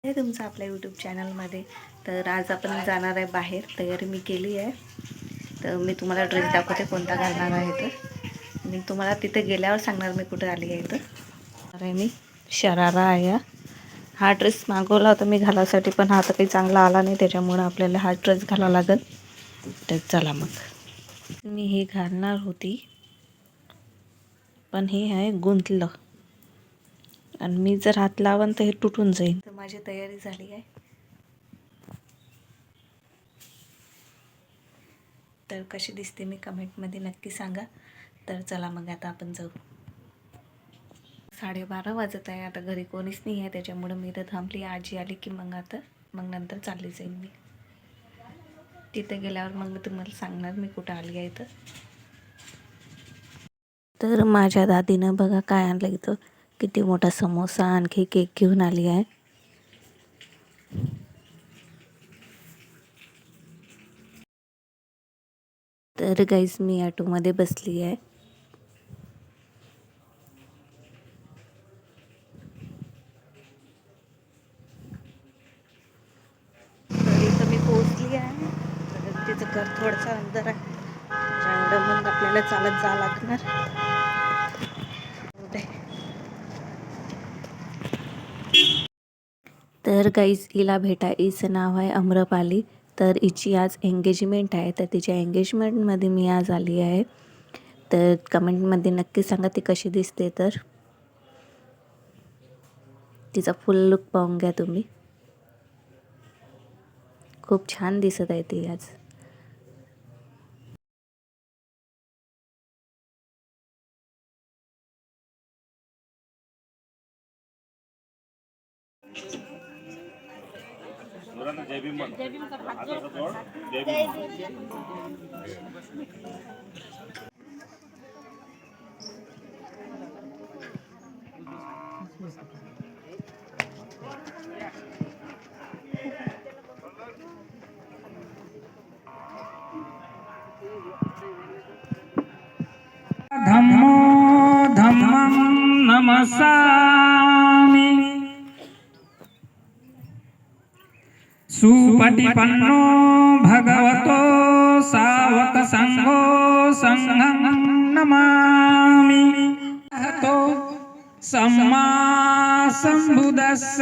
हे तुमचं आपल्या यूट्यूब चॅनलमध्ये. तर आज आपण जाणार आहे बाहेर. तयारी मी केली आहे. तर मी तुम्हाला ड्रेस दाखवते कोणता घालणार आहे. तर मी तुम्हाला तिथे गेल्यावर सांगणार मी कुठे आली आहे. तर मी शरारा आहे. हा ड्रेस मागवला होता मी घालायसाठी, पण हा तर काही चांगला आला नाही, त्याच्यामुळं आपल्याला हा ड्रेस घालावा लागेल. तर चला मग मी हे घालणार होती, पण हे आहे गुंतलं आणि मी जर हात लावन तर हे तुटून जाईल. तर माझी तयारी झाली आहे. तर कशी दिसते मी कमेंटमध्ये नक्की सांगा. तर चला मग आता आपण जाऊ. 12:30 वाजत आहे. आता घरी कोणीच नाही आहे, त्याच्यामुळं मी तर थांबली. आजी आली की मग नंतर चालली जाईल मी. तिथे गेल्यावर मग मी तुम्हाला सांगणार मी कुठं आली आहे. तर माझ्या दादीनं बघा काय आणलं इथं. किती मोठा समोसा, आणखी केक घेऊन आली आहे. तर गाईस मी ऑटोमध्ये बसली आहे. तर इथं मी पोहोचली आहे. तर तिचं घर थोडंसं अंदर आहे, त्यामुळं मग आपल्याला चालत जावं लागणार. तर गाईस हिला भेटा, हिचं नाव आहे अम्रपाली. तर हिची आज एंगेजमेंट आहे. तर तिच्या एंगेजमेंटमध्ये मी आज आली आहे. तर कमेंटमध्ये नक्की सांगा ती कशी दिसते. तर तिचा फुल लुक पाहून घ्या तुम्ही. खूप छान दिसत आहे ती आज. धम्मो धम्मं नमस्सामि सुपटिपन्नो भगवतो सावक संघो संघं नमामि हतो सम्मा संबुद्धस्स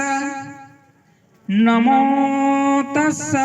नमो तस्स.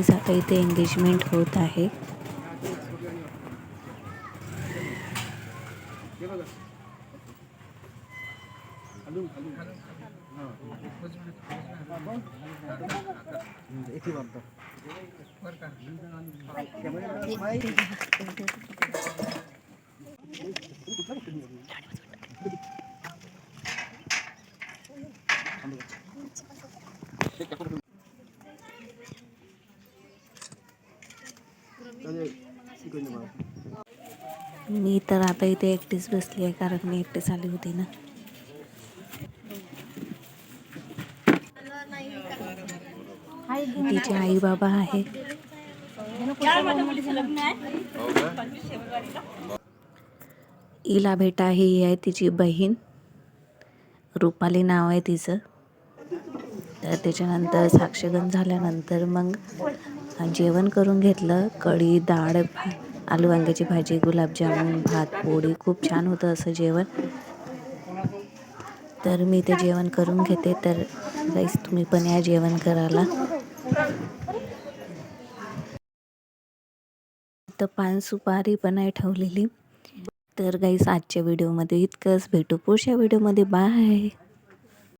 आता इथे एंगेजमेंट होत आहे. मी तर आता इथे एकटीच बसली आहे, कारण मी एकटीच आली होती ना. तिचे आई बाबा आहे. हिला भेटा, ही आहे तिची बहीण रुपाली नाव आहे तिचं. तर त्याच्यानंतर साक्षगंध झाल्यानंतर मग जेवण करून घेतलं. कढी, डाळ, आलू वांग्याची भाजी, गुलाबजामुन, भात, पोळी, खूप छान होतं असं जेवण. तर मी ते जेवण करून घेते. तर गाईस तुम्ही पण या जेवण करायला. तर पान सुपारी पण आहे ठेवलेली. तर गाईस आजच्या व्हिडिओमध्ये इतकंच. भेटू पुढच्या व्हिडिओमध्ये. बाय.